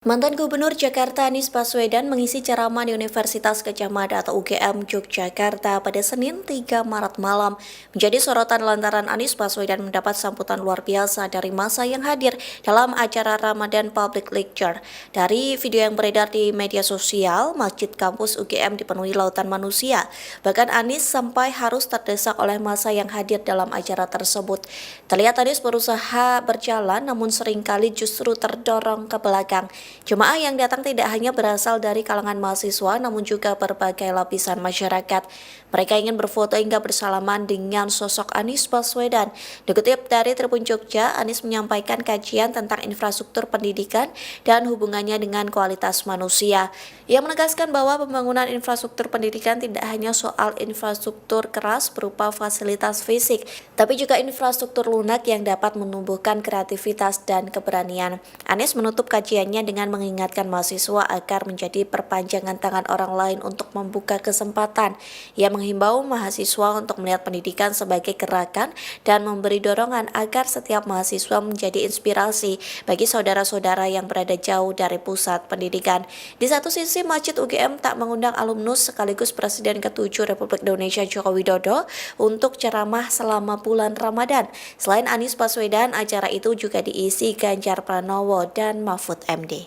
Mantan Gubernur Jakarta Anies Baswedan mengisi ceramah di Universitas Gadjah Mada atau UGM Yogyakarta pada Senin 3 Maret malam. Menjadi sorotan lantaran Anies Baswedan mendapat sambutan luar biasa dari massa yang hadir dalam acara Ramadan Public Lecture. Dari video yang beredar di media sosial, masjid kampus UGM dipenuhi lautan manusia. Bahkan Anies sampai harus terdesak oleh massa yang hadir dalam acara tersebut. Terlihat Anies berusaha berjalan namun seringkali justru terdorong ke belakang. Jemaah yang datang tidak hanya berasal dari kalangan mahasiswa, namun juga berbagai lapisan masyarakat. Mereka ingin berfoto hingga bersalaman dengan sosok Anies Baswedan. Dikutip dari Tribun Jogja, Anies menyampaikan kajian tentang infrastruktur pendidikan dan hubungannya dengan kualitas manusia. Ia menegaskan bahwa pembangunan infrastruktur pendidikan tidak hanya soal infrastruktur keras berupa fasilitas fisik, tapi juga infrastruktur lunak yang dapat menumbuhkan kreativitas dan keberanian. Anies menutup kajiannya dengan mengingatkan mahasiswa agar menjadi perpanjangan tangan orang lain untuk membuka kesempatan. Ia menghimbau mahasiswa untuk melihat pendidikan sebagai gerakan dan memberi dorongan agar setiap mahasiswa menjadi inspirasi bagi saudara-saudara yang berada jauh dari pusat pendidikan. Di satu sisi, Masjid UGM tak mengundang alumnus sekaligus Presiden ke-7 Republik Indonesia Joko Widodo untuk ceramah selama bulan Ramadan. Selain Anies Baswedan, acara itu juga diisi Ganjar Pranowo dan Mahfud MD.